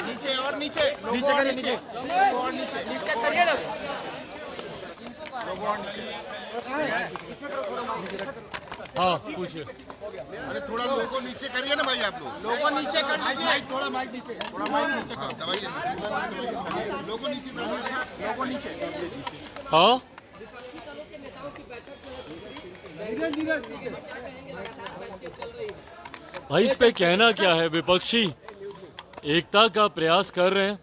नीचे और नीचे नीचे करिए, नीचे और नीचे नीचे करिए, लोगों और नीचे। हाँ पूछिए। अरे थोड़ा लोगों नीचे करिए ना भाई, आप लोगों नीचे कर लीजिए, थोड़ा माइक नीचे करो, दबाइए लोगों नीचे, लोगों नीचे। हाँ भाई इस पे कहना क्या है, विपक्षी एकता का प्रयास कर रहे हैं।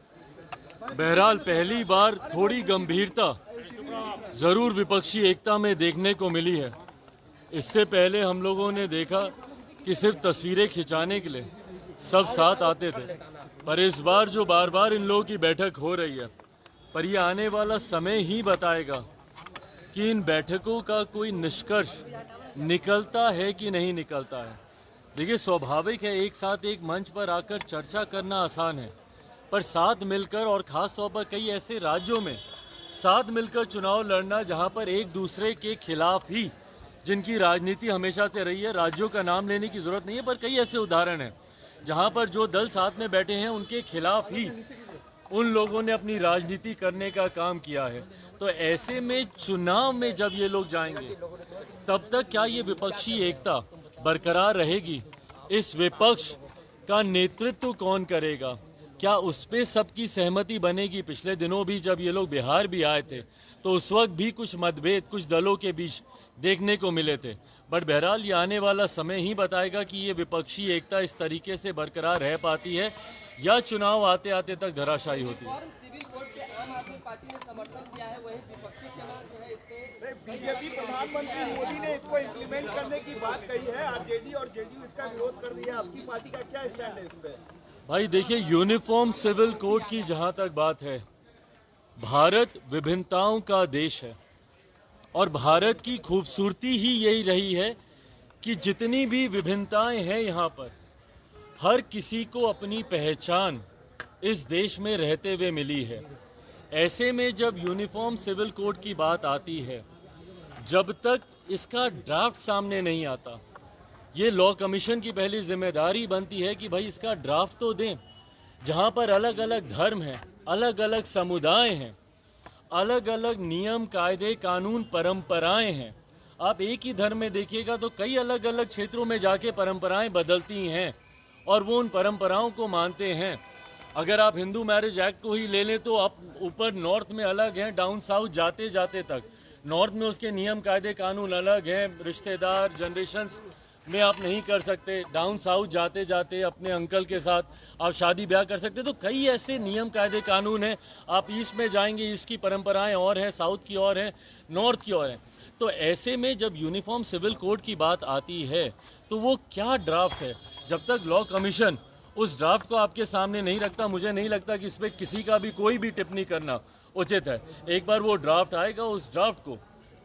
बहरहाल पहली बार थोड़ी गंभीरता जरूर विपक्षी एकता में देखने को मिली है। इससे पहले हम लोगों ने देखा कि सिर्फ तस्वीरें खिंचाने के लिए सब साथ आते थे, पर इस बार जो बार बार इन लोगों की बैठक हो रही है, पर ये आने वाला समय ही बताएगा कि इन बैठकों का कोई निष्कर्ष निकलता है कि नहीं निकलता है। देखिए स्वाभाविक है, एक साथ एक मंच पर आकर चर्चा करना आसान है, पर साथ मिलकर और ख़ास तौर पर कई ऐसे राज्यों में साथ मिलकर चुनाव लड़ना जहां पर एक दूसरे के खिलाफ ही, जिनकी राजनीति हमेशा से रही है, राज्यों का नाम लेने की ज़रूरत नहीं है, पर कई ऐसे उदाहरण हैं जहां पर जो दल साथ में बैठे हैं उनके खिलाफ ही उन लोगों ने अपनी राजनीति करने का काम किया है। तो ऐसे में चुनाव में जब ये लोग जाएंगे तब तक क्या ये विपक्षी एकता बरकरार रहेगी? इस विपक्ष का नेतृत्व कौन करेगा? क्या उस पे सबकी सहमति बनेगी? पिछले दिनों भी जब ये लोग बिहार भी आए थे तो उस वक्त भी कुछ मतभेद कुछ दलों के बीच देखने को मिले थे, बट बहरहाल ये आने वाला समय ही बताएगा कि ये विपक्षी एकता इस तरीके से बरकरार रह पाती है या चुनाव आते आते तक धराशायी होती है। सिविल कोड के आम आदमी पार्टी ने समर्थन किया है, वही विपक्षी सेना जो है इसके बीजेपी प्रधानमंत्री मोदी ने इसको इम्प्लीमेंट करने की बात कही है, आरजेडी और जेडीयू इसका विरोध कर रही है। आपकी पार्टी का क्या स्टैंड है इस पे? भाई देखिए, यूनिफॉर्म सिविल कोड की जहां तक बात है, भारत विभिन्नताओं का देश है और भारत की खूबसूरती ही यही रही है कि जितनी भी विभिन्नताएं हैं यहाँ पर, हर किसी को अपनी पहचान इस देश में रहते हुए मिली है। ऐसे में जब यूनिफॉर्म सिविल कोड की बात आती है, जब तक इसका ड्राफ्ट सामने नहीं आता, ये लॉ कमीशन की पहली जिम्मेदारी बनती है कि भाई इसका ड्राफ्ट तो दें। जहाँ पर अलग अलग धर्म हैं, अलग अलग समुदाय हैं, अलग अलग नियम कायदे कानून परंपराएं हैं। आप एक ही धर्म में देखिएगा तो कई अलग अलग क्षेत्रों में जाके परंपराएं बदलती हैं और वो उन परंपराओं को मानते हैं। अगर आप हिंदू मैरिज एक्ट को ही ले लें तो आप ऊपर नॉर्थ में अलग हैं, डाउन साउथ जाते जाते तक नॉर्थ में उसके नियम कायदे कानून अलग हैं, रिश्तेदार जनरेशन्स में आप नहीं कर सकते। डाउन साउथ जाते जाते अपने अंकल के साथ आप शादी ब्याह कर सकते। तो कई ऐसे नियम कायदे कानून हैं। आप ईस्ट में जाएंगे, ईस्ट की परंपराएं और हैं, साउथ की और हैं, नॉर्थ की और हैं। तो ऐसे में जब यूनिफॉर्म सिविल कोड की बात आती है तो वो क्या ड्राफ्ट है, जब तक लॉ कमीशन उस ड्राफ्ट को आपके सामने नहीं रखता, मुझे नहीं लगता कि इस पर किसी का भी कोई भी टिप्पणी करना उचित है। एक बार वो ड्राफ्ट आएगा, उस ड्राफ्ट को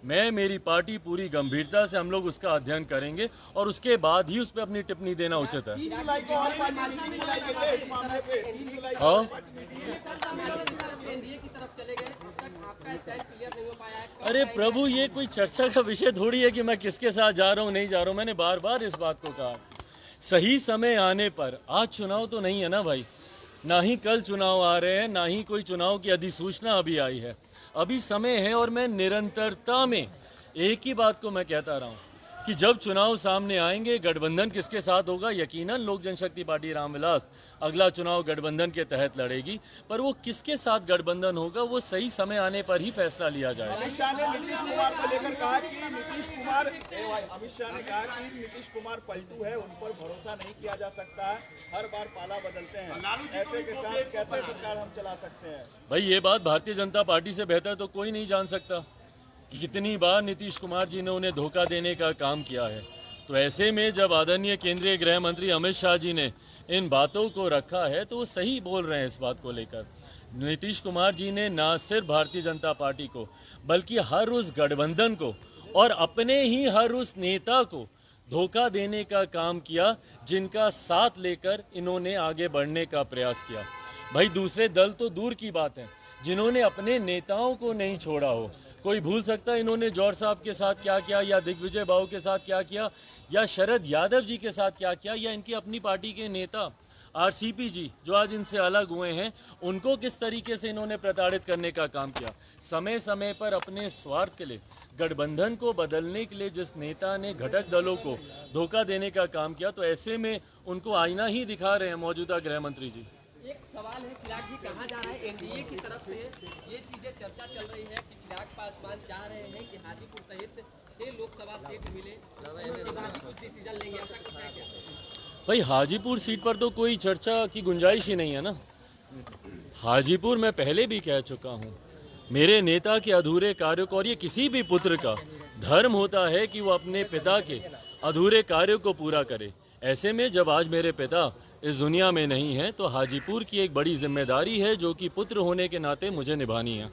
मैं, मेरी पार्टी पूरी गंभीरता से हम लोग उसका अध्ययन करेंगे और उसके बाद ही उस पर अपनी टिप्पणी देना उचित है। हाँ अरे प्रभु, ये कोई चर्चा का विषय थोड़ी है कि मैं किसके साथ जा रहा हूँ नहीं जा रहा हूँ। मैंने बार बार इस बात को कहा, सही समय आने पर, आज चुनाव तो नहीं है ना भाई, ना ही कल चुनाव आ रहे हैं, ना ही कोई चुनाव की अधिसूचना अभी आई है। अभी समय है और मैं निरंतरता में एक ही बात को मैं कहता रहा हूँ कि जब चुनाव सामने आएंगे, गठबंधन किसके साथ होगा, यकीनन लोक जनशक्ति पार्टी रामविलास अगला चुनाव गठबंधन के तहत लड़ेगी, पर वो किसके साथ गठबंधन होगा वो सही समय आने पर ही फैसला लिया जाएगा। अमित शाह ने नीतीश कुमार को लेकर कहा कि अमित शाह ने कहा कि नीतीश कुमार पलटू है, उन पर भरोसा नहीं किया जा सकता है, हर बार पाला बदलते हैं, ऐसे के साथ कैसे सरकार हम चला सकते हैं? भाई ये बात भारतीय जनता पार्टी से बेहतर तो कोई नहीं जान सकता कि कितनी बार नीतीश कुमार जी ने उन्हें धोखा देने का काम किया है। तो ऐसे में जब आदरणीय केंद्रीय गृह मंत्री अमित शाह जी ने इन बातों को रखा है तो वो सही बोल रहे हैं इस बात को लेकर। नीतीश कुमार जी ने ना सिर्फ भारतीय जनता पार्टी को बल्कि हर उस गठबंधन को और अपने ही हर उस नेता को धोखा देने का काम किया, जिनका साथ लेकर इन्होंने आगे बढ़ने का प्रयास किया। भाई दूसरे दल तो दूर की बात है, जिन्होंने अपने नेताओं को नहीं छोड़ा हो। कोई भूल सकता है इन्होंने जौहर साहब के साथ क्या किया, या दिग्विजय बाबू के साथ क्या किया, या शरद यादव जी के साथ क्या किया, या इनकी अपनी पार्टी के नेता आरसीपी जी जो आज इनसे अलग हुए हैं, उनको किस तरीके से इन्होंने प्रताड़ित करने का काम किया। समय समय पर अपने स्वार्थ के लिए, गठबंधन को बदलने के लिए जिस नेता ने घटक दलों को धोखा देने का काम किया, तो ऐसे में उनको आईना ही दिखा रहे हैं मौजूदा गृह मंत्री जी। एक सवाल है चिराग जी, कहा जा रहा है एनडीए की तरफ से ये चीजें चर्चा चल रही है कि चिराग पासवान चाह रहे हैं कि हाजीपुर सहित 6 लोकसभा सीट मिले, उसके बाद ही कुछ डिसीजन लेंगे, ऐसा कुछ है क्या? भाई हाजीपुर सीट पर तो कोई चर्चा की गुंजाइश ही नहीं है ना। हाजीपुर मैं पहले भी कह चुका हूँ, मेरे नेता के अधूरे कार्यों को, और ये किसी भी पुत्र का धर्म होता है कि वो अपने पिता के अधूरे कार्यों को पूरा करे। ऐसे में जब आज मेरे पिता इस दुनिया में नहीं है, तो हाजीपुर की एक बड़ी जिम्मेदारी है जो कि पुत्र होने के नाते मुझे निभानी है।